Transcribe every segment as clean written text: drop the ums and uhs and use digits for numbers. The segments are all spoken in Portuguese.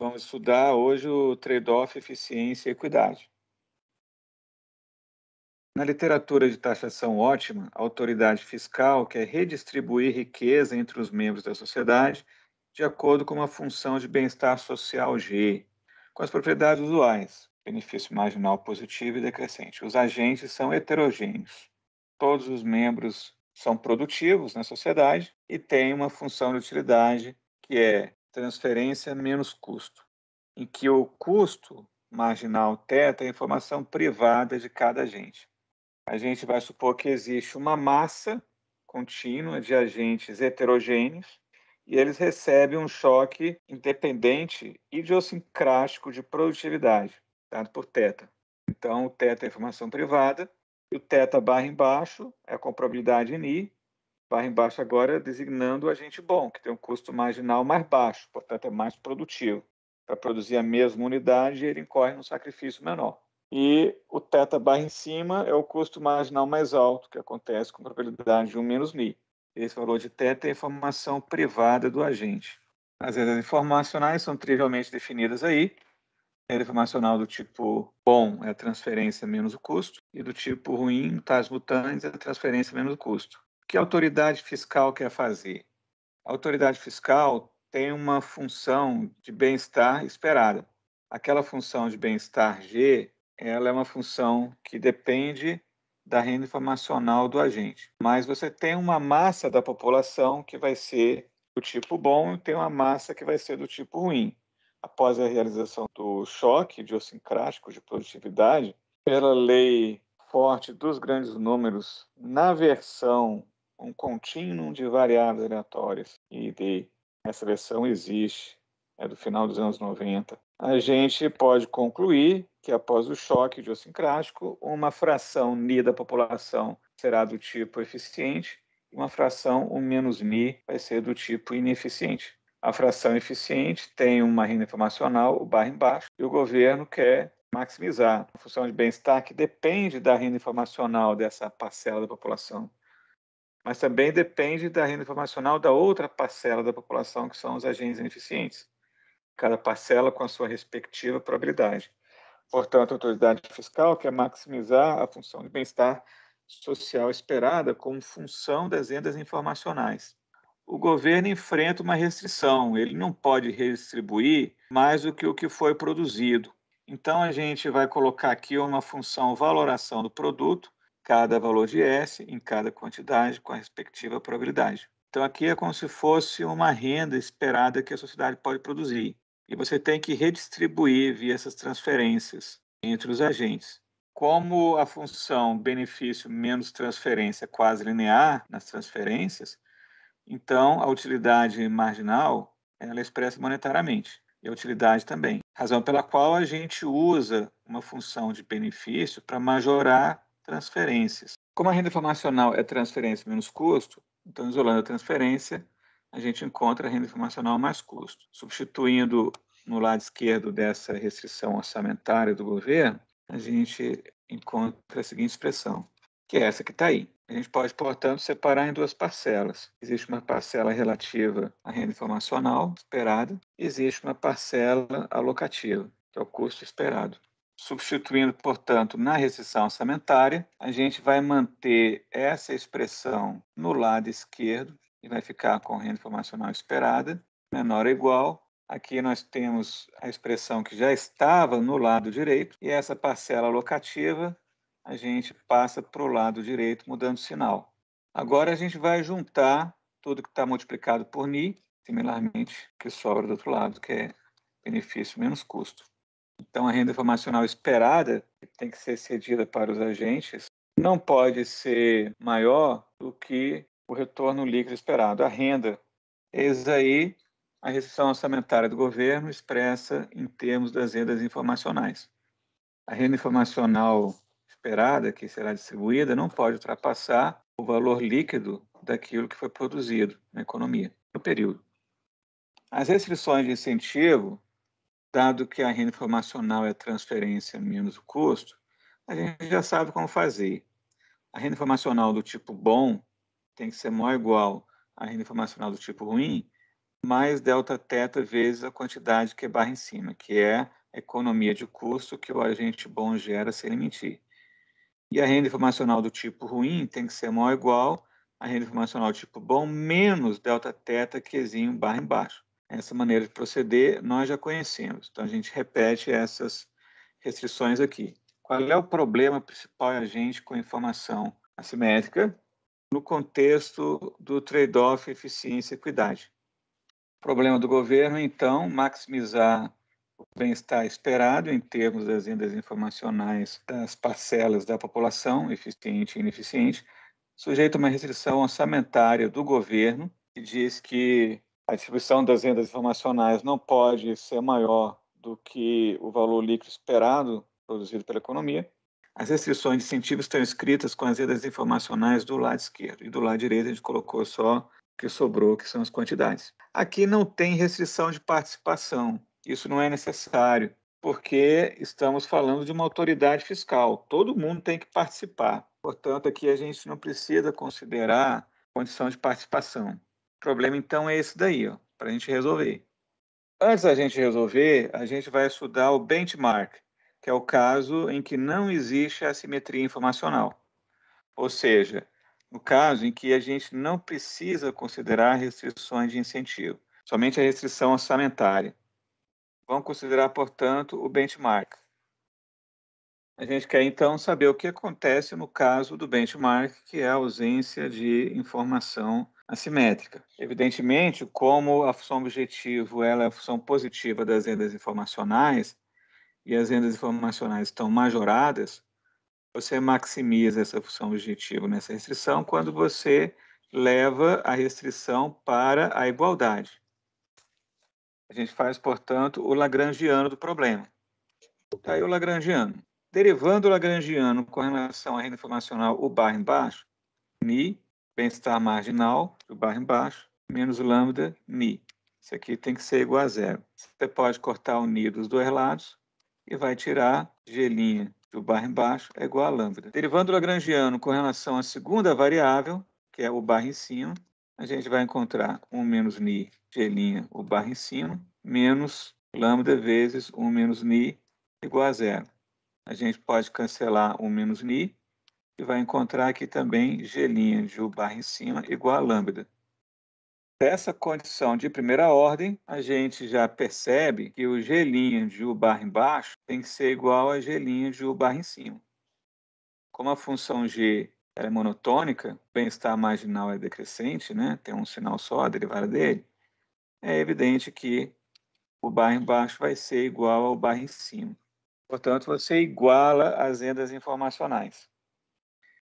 Vamos estudar hoje o trade-off eficiência e equidade. Na literatura de taxação ótima, a autoridade fiscal quer redistribuir riqueza entre os membros da sociedade de acordo com uma função de bem-estar social G, com as propriedades usuais, benefício marginal positivo e decrescente. Os agentes são heterogêneos. Todos os membros são produtivos na sociedade e têm uma função de utilidade que é transferência menos custo, em que o custo marginal θ é a informação privada de cada agente. A gente vai supor que existe uma massa contínua de agentes heterogêneos e eles recebem um choque independente idiosincrático de produtividade, dado por θ. Então, o θ é a informação privada e o θ barra embaixo é a comprobabilidade em I, barra embaixo agora designando o agente bom, que tem um custo marginal mais baixo, portanto é mais produtivo. Para produzir a mesma unidade, ele incorre num sacrifício menor. E o θ barra em cima é o custo marginal mais alto, que acontece com probabilidade de 1 menos μ. Esse valor de θ é a informação privada do agente. As rendas informacionais são trivialmente definidas aí. A renda informacional do tipo bom é a transferência menos o custo, e do tipo ruim, tais mutantes, é a transferência menos o custo. O que a autoridade fiscal quer fazer? A autoridade fiscal tem uma função de bem-estar esperada. Aquela função de bem-estar G, ela é uma função que depende da renda informacional do agente. Mas você tem uma massa da população que vai ser do tipo bom e tem uma massa que vai ser do tipo ruim. Após a realização do choque idiosincrático de produtividade, pela lei forte dos grandes números, na versão um contínuo de variáveis aleatórias, e essa versão existe, é do final dos anos 90, a gente pode concluir que após o choque idiosincrático, uma fração Ni da população será do tipo eficiente e uma fração o menos Mi vai ser do tipo ineficiente. A fração eficiente tem uma renda informacional, o barra embaixo, e o governo quer maximizar a função de bem-estar que depende da renda informacional dessa parcela da população, mas também depende da renda informacional da outra parcela da população, que são os agentes ineficientes, cada parcela com a sua respectiva probabilidade. Portanto, a autoridade fiscal quer maximizar a função de bem-estar social esperada como função das rendas informacionais. O governo enfrenta uma restrição, ele não pode redistribuir mais do que o que foi produzido. Então, a gente vai colocar aqui uma função valoração do produto, cada valor de S em cada quantidade com a respectiva probabilidade. Então, aqui é como se fosse uma renda esperada que a sociedade pode produzir. E você tem que redistribuir via essas transferências entre os agentes. Como a função benefício menos transferência é quase linear nas transferências, então a utilidade marginal ela é expressa monetariamente, e a utilidade também. Razão pela qual a gente usa uma função de benefício para majorar transferências. Como a renda informacional é transferência menos custo, então isolando a transferência, a gente encontra a renda informacional mais custo. Substituindo no lado esquerdo dessa restrição orçamentária do governo, a gente encontra a seguinte expressão, que é essa que está aí. A gente pode, portanto, separar em duas parcelas. Existe uma parcela relativa à renda informacional esperada, e existe uma parcela alocativa, que é o custo esperado. Substituindo, portanto, na restrição orçamentária, a gente vai manter essa expressão no lado esquerdo e vai ficar com renda informacional esperada, menor ou igual. Aqui nós temos a expressão que já estava no lado direito, e essa parcela alocativa a gente passa para o lado direito, mudando o sinal. Agora a gente vai juntar tudo que está multiplicado por Ni, similarmente, que sobra do outro lado, que é benefício menos custo. Então, a renda informacional esperada, que tem que ser cedida para os agentes, não pode ser maior do que o retorno líquido esperado, a renda. Eis aí a restrição orçamentária do governo expressa em termos das rendas informacionais. A renda informacional esperada, que será distribuída, não pode ultrapassar o valor líquido daquilo que foi produzido na economia no período. As restrições de incentivo, dado que a renda informacional é transferência menos o custo, a gente já sabe como fazer. A renda informacional do tipo bom tem que ser maior ou igual à renda informacional do tipo ruim, mais delta teta vezes a quantidade que barra em cima, que é a economia de custo que o agente bom gera sem emitir. E a renda informacional do tipo ruim tem que ser maior ou igual à renda informacional do tipo bom menos delta teta Qzinho barra embaixo. Essa maneira de proceder nós já conhecemos, então a gente repete essas restrições aqui. Qual é o problema principal a gente com informação assimétrica no contexto do trade-off eficiência e equidade? O problema do governo, então, maximizar o bem-estar esperado em termos das rendas informacionais das parcelas da população, eficiente e ineficiente, sujeito a uma restrição orçamentária do governo, que diz que a distribuição das rendas informacionais não pode ser maior do que o valor líquido esperado produzido pela economia. As restrições de incentivos estão escritas com as rendas informacionais do lado esquerdo, e do lado direito a gente colocou só o que sobrou, que são as quantidades. Aqui não tem restrição de participação, isso não é necessário, porque estamos falando de uma autoridade fiscal, todo mundo tem que participar. Portanto, aqui a gente não precisa considerar condição de participação. O problema, então, é esse daí, para a gente resolver. Antes da gente resolver, a gente vai estudar o benchmark, que é o caso em que não existe assimetria informacional. Ou seja, no caso em que a gente não precisa considerar restrições de incentivo, somente a restrição orçamentária. Vamos considerar, portanto, o benchmark. A gente quer, então, saber o que acontece no caso do benchmark, que é a ausência de informação assimétrica. Evidentemente, como a função objetivo ela é a função positiva das rendas informacionais, e as rendas informacionais estão majoradas, você maximiza essa função objetivo nessa restrição quando você leva a restrição para a igualdade. A gente faz, portanto, o lagrangiano do problema. Está aí o lagrangiano. Derivando o lagrangiano com relação à renda informacional, o barra embaixo, ni, bem-estar marginal, o barra embaixo, menos o lambda, ni. Isso aqui tem que ser igual a zero. Você pode cortar o ni dos dois lados e vai tirar g' do barra embaixo é igual a lambda. Derivando o lagrangiano com relação à segunda variável, que é o barra em cima, a gente vai encontrar 1 menos ni, g', o barra em cima, menos lambda vezes 1 menos ni, igual a zero. A gente pode cancelar 1 menos ni e vai encontrar aqui também g' de u barra em cima igual a lambda. Dessa condição de primeira ordem, a gente já percebe que o g' de u barra embaixo tem que ser igual a g' de u barra em cima. Como a função g é monotônica, o bem-estar marginal é decrescente, né? Tem um sinal só, a derivada dele, é evidente que o barra embaixo vai ser igual ao barra em cima. Portanto, você iguala as rendas informacionais.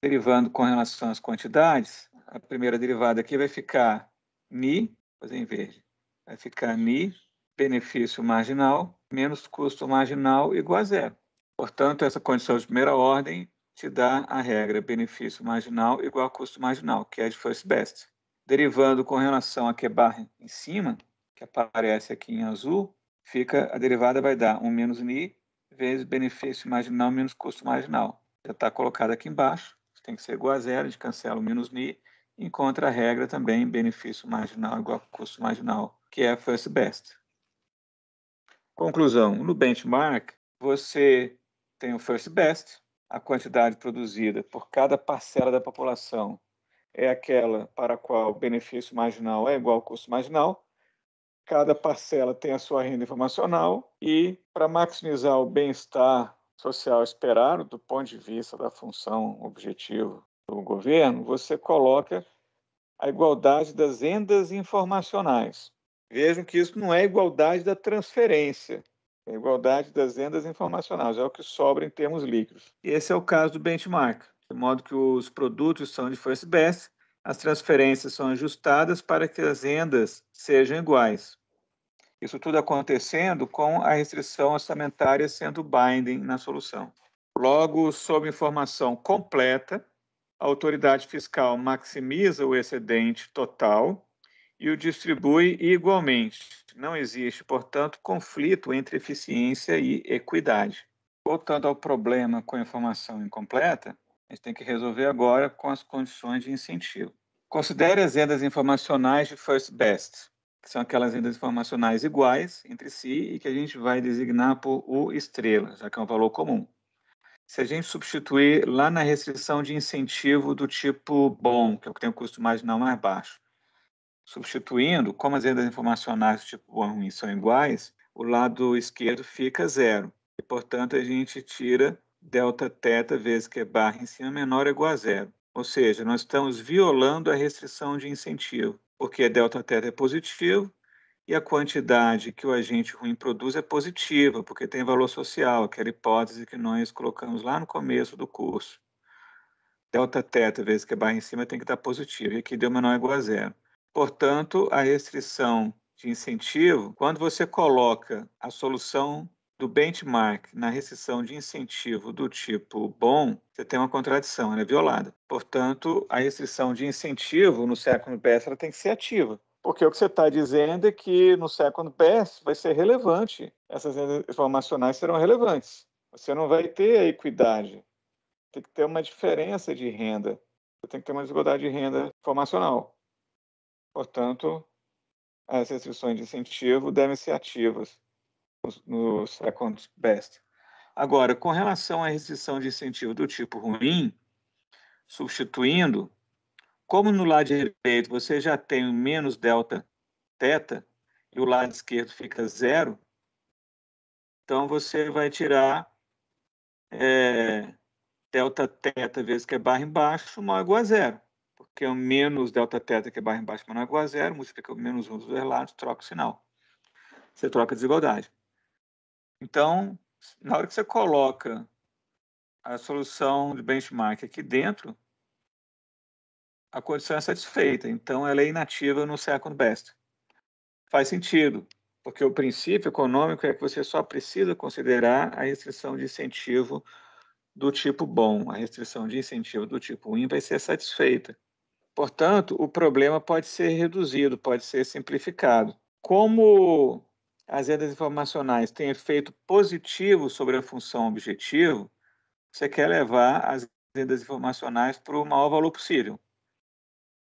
Derivando com relação às quantidades, a primeira derivada aqui vai ficar ni, vou fazer em verde, vai ficar ni, benefício marginal, menos custo marginal igual a zero. Portanto, essa condição de primeira ordem te dá a regra benefício marginal igual a custo marginal, que é de first best. Derivando com relação a que barra em cima, que aparece aqui em azul, a derivada vai dar 1 menos ni vezes benefício marginal menos custo marginal. Já está colocado aqui embaixo, tem que ser igual a zero, a gente cancela o menos ni, e encontra a regra também, benefício marginal igual a custo marginal, que é first best. Conclusão, no benchmark, você tem o first best, a quantidade produzida por cada parcela da população é aquela para a qual o benefício marginal é igual ao custo marginal. Cada parcela tem a sua renda informacional e, para maximizar o bem-estar social esperado, do ponto de vista da função objetivo do governo, você coloca a igualdade das rendas informacionais. Vejam que isso não é igualdade da transferência, é igualdade das rendas informacionais, é o que sobra em termos líquidos. E esse é o caso do benchmark, de modo que os produtos são de first best, as transferências são ajustadas para que as rendas sejam iguais. Isso tudo acontecendo com a restrição orçamentária sendo binding na solução. Logo, sob informação completa, a autoridade fiscal maximiza o excedente total e o distribui igualmente. Não existe, portanto, conflito entre eficiência e equidade. Voltando ao problema com a informação incompleta, a gente tem que resolver agora com as condições de incentivo. Considere as rendas informacionais de first best. que são aquelas rendas informacionais iguais entre si e que a gente vai designar por U estrela, já que é um valor comum. Se a gente substituir lá na restrição de incentivo do tipo bom, que é o que tem o custo marginal mais baixo, substituindo, como as rendas informacionais do tipo bom e ruim são iguais, o lado esquerdo fica zero. E, portanto, a gente tira delta θ vezes Q barra em cima menor ou igual a zero. Ou seja, nós estamos violando a restrição de incentivo, porque delta θ é positivo e a quantidade que o agente ruim produz é positiva, porque tem valor social, aquela hipótese que nós colocamos lá no começo do curso. Delta θ vezes Q barra em cima tem que estar positivo, e aqui deu menor ou igual a zero. Portanto, a restrição de incentivo, quando você coloca a solução do benchmark na restrição de incentivo do tipo bom, você tem uma contradição, ela é violada. Portanto, a restrição de incentivo no second best ela tem que ser ativa. Porque o que você está dizendo é que no second best vai ser relevante, essas informacionais serão relevantes. Você não vai ter a equidade, tem que ter uma diferença de renda, você tem que ter uma desigualdade de renda informacional. Portanto, as restrições de incentivo devem ser ativas no second best. Agora, com relação à restrição de incentivo do tipo ruim, substituindo, como no lado direito você já tem o menos delta θ e o lado esquerdo fica zero, então você vai tirar delta θ vezes que é barra embaixo, maior ou igual a zero. Porque o menos delta θ que é barra embaixo menor ou igual a zero, multiplica o menos 1 dos dois lados, troca o sinal. Você troca a desigualdade. Então, na hora que você coloca a solução de benchmark aqui dentro, a condição é satisfeita. Então, ela é inativa no second best. Faz sentido, porque o princípio econômico é que você só precisa considerar a restrição de incentivo do tipo bom. A restrição de incentivo do tipo ruim vai ser satisfeita. Portanto, o problema pode ser reduzido, pode ser simplificado. Como as rendas informacionais têm efeito positivo sobre a função objetivo, você quer levar as rendas informacionais para o maior valor possível.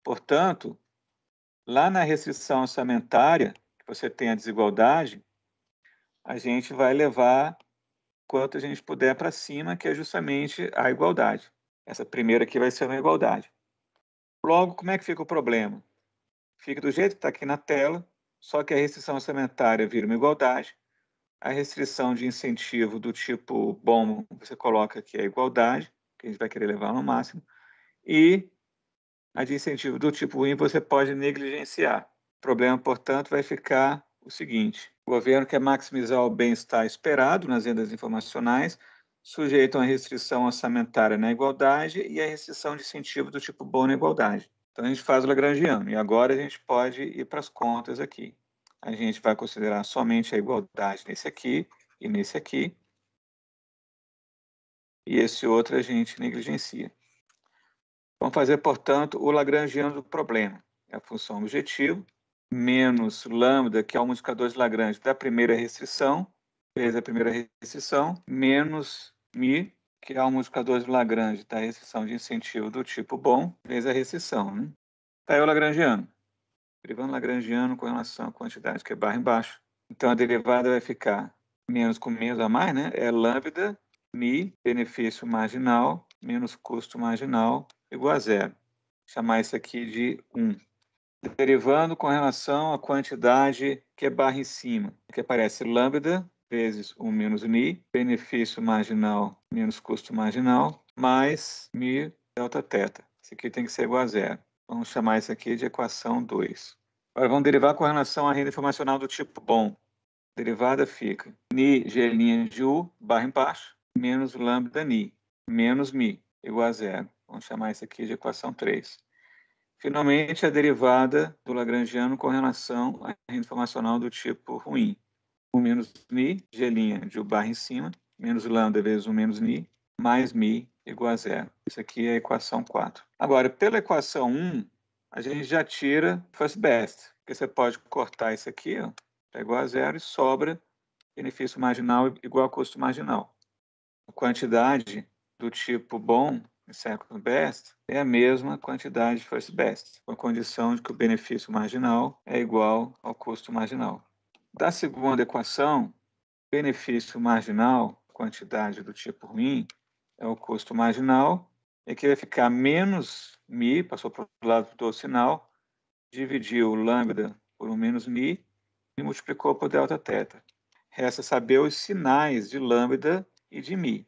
Portanto, lá na restrição orçamentária, que você tem a desigualdade, a gente vai levar quanto a gente puder para cima, que é justamente a igualdade. Essa primeira aqui vai ser uma igualdade. Logo, como é que fica o problema? Fica do jeito que está aqui na tela, só que a restrição orçamentária vira uma igualdade. A restrição de incentivo do tipo bom, você coloca aqui a igualdade, que a gente vai querer levar no máximo, e a de incentivo do tipo ruim você pode negligenciar. O problema, portanto, vai ficar o seguinte: o governo quer maximizar o bem-estar esperado nas rendas informacionais, sujeito a uma restrição orçamentária na igualdade e a restrição de incentivo do tipo bom na igualdade. Então, a gente faz o lagrangiano. E agora a gente pode ir para as contas aqui. A gente vai considerar somente a igualdade nesse aqui e nesse aqui. E esse outro a gente negligencia. Vamos fazer, portanto, o lagrangiano do problema. É a função objetivo, menos lambda, que é o multiplicador de Lagrange da primeira restrição, vezes a primeira restrição, menos mi, que é o multiplicador de Lagrange da restrição de incentivo do tipo bom, vezes a restrição. Né? Tá aí o lagrangiano. Derivando lagrangiano com relação à quantidade, que é barra embaixo. Então, a derivada vai ficar menos com menos a mais, né? É lambda, mi, benefício marginal, menos custo marginal, igual a zero. Chamar isso aqui de 1. Derivando com relação à quantidade que é barra em cima, que aparece lambda vezes 1 menos mi, benefício marginal menos custo marginal, mais mi delta θ. Isso aqui tem que ser igual a zero. Vamos chamar isso aqui de equação 2. Agora vamos derivar com relação à renda informacional do tipo bom. A derivada fica ni g' de u, barra embaixo, menos lambda ni, menos mi, igual a zero. Vamos chamar isso aqui de equação 3. Finalmente, a derivada do lagrangiano com relação à renda informacional do tipo ruim. 1 menos mi, g' de u barra em cima, menos lambda vezes 1 menos mi, mais mi igual a zero. Isso aqui é a equação 4. Agora, pela equação 1, a gente já tira first best, porque você pode cortar isso aqui, ó, é igual a zero, e sobra benefício marginal igual a custo marginal. A quantidade do tipo bom em second best é a mesma quantidade de first best, com a condição de que o benefício marginal é igual ao custo marginal. Da segunda equação, benefício marginal, quantidade do tipo ruim, é o custo marginal, e que vai ficar menos μ, passou para o lado do sinal, dividiu lambda por 1 menos μ e multiplicou por delta θ. Resta saber os sinais de lambda e de μ.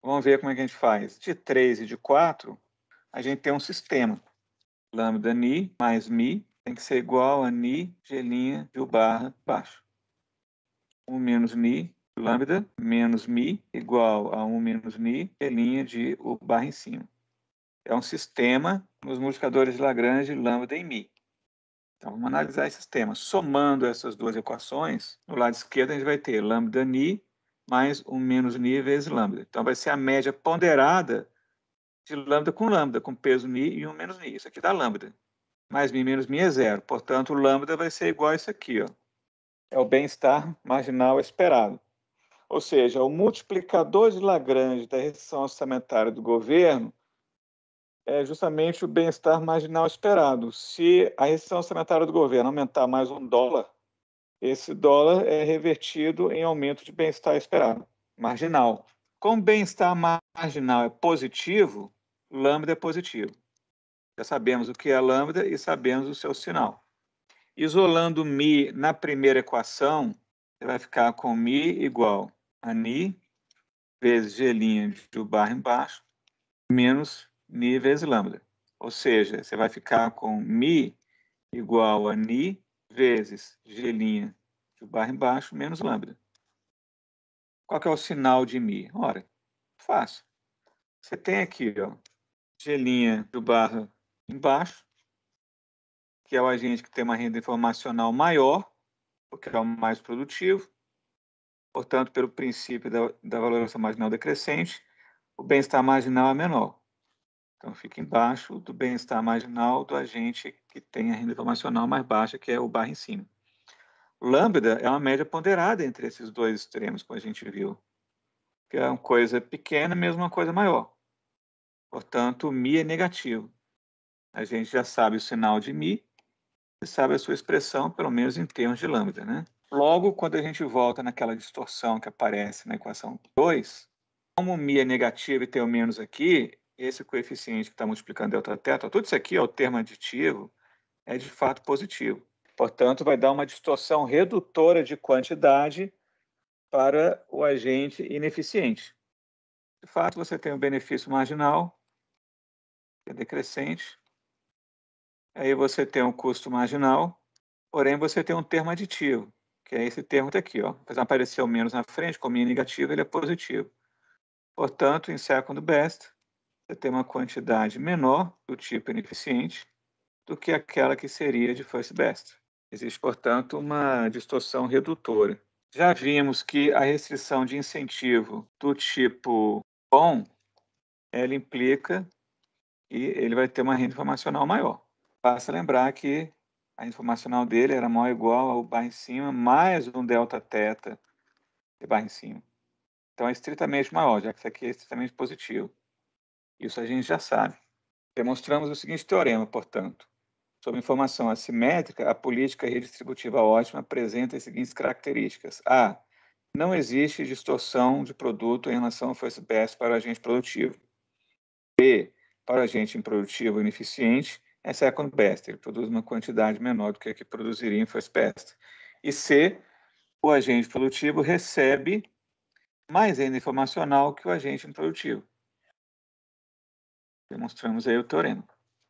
Vamos ver como é que a gente faz. De 3 e de 4, a gente tem um sistema. Lambda ni mais mi tem que ser igual a ni g' de u barra baixo. 1 menos ni lambda menos mi igual a 1 menos ni g' de u barra em cima. É um sistema nos multiplicadores de Lagrange lambda e mi. Então, vamos analisar esse sistema. Somando essas duas equações, no lado esquerdo a gente vai ter lambda ni mais 1 menos ni vezes lambda. Então, vai ser a média ponderada de lambda, com peso ni e 1 menos ni. Isso aqui dá lambda. Mais mi menos mi é zero. Portanto, o lambda vai ser igual a isso aqui. Ó. É o bem-estar marginal esperado. Ou seja, o multiplicador de Lagrange da restrição orçamentária do governo é justamente o bem-estar marginal esperado. Se a restrição orçamentária do governo aumentar mais $1, esse dólar é revertido em aumento de bem-estar esperado, marginal. Como bem-estar marginal é positivo, lambda é positivo. Já sabemos o que é lambda e sabemos o seu sinal. Isolando mi na primeira equação, você vai ficar com mi igual a ni vezes g' de u barra embaixo, menos ni vezes lambda. Ou seja, você vai ficar com mi igual a ni vezes g' de u barra embaixo, menos lambda. Qual que é o sinal de mi? Ora, fácil. Você tem aqui, ó, g' de u barra embaixo, que é o agente que tem uma renda informacional maior, porque é o mais produtivo. Portanto, pelo princípio da valoração marginal decrescente, o bem-estar marginal é menor. Então, fica embaixo do bem-estar marginal do agente que tem a renda informacional mais baixa, que é o barra em cima. Lambda é uma média ponderada entre esses dois extremos, como a gente viu. Que é uma coisa pequena, mesmo uma coisa maior. Portanto, mi é negativo. A gente já sabe o sinal de mi e sabe a sua expressão, pelo menos em termos de lambda, né? Logo, quando a gente volta naquela distorção que aparece na equação 2, como mi é negativo e tem o menos aqui, esse coeficiente que está multiplicando delta θ, tudo isso aqui, ó, o termo aditivo, é de fato positivo. Portanto, vai dar uma distorção redutora de quantidade para o agente ineficiente. De fato, você tem o benefício marginal, que é decrescente. Aí você tem um custo marginal, porém você tem um termo aditivo, que é esse termo aqui. Ó. Apesar de aparecer o menos na frente, como é negativo, ele é positivo. Portanto, em second best, você tem uma quantidade menor do tipo ineficiente do que aquela que seria de first best. Existe, portanto, uma distorção redutora. Já vimos que a restrição de incentivo do tipo bom, ela implica que ele vai ter uma renda informacional maior. Basta lembrar que a informacional dele era maior ou igual ao barra em cima mais um delta θ de barra em cima. Então é estritamente maior, já que isso aqui é estritamente positivo. Isso a gente já sabe. Demonstramos o seguinte teorema, portanto. Sob informação assimétrica, a política redistributiva ótima apresenta as seguintes características. A. Não existe distorção de produto em relação ao first best para o agente produtivo. B. Para o agente improdutivo ou ineficiente, é second best. Ele produz uma quantidade menor do que a que produziria em first best. E C. O agente produtivo recebe mais renda informacional que o agente improdutivo. Demonstramos aí o teorema.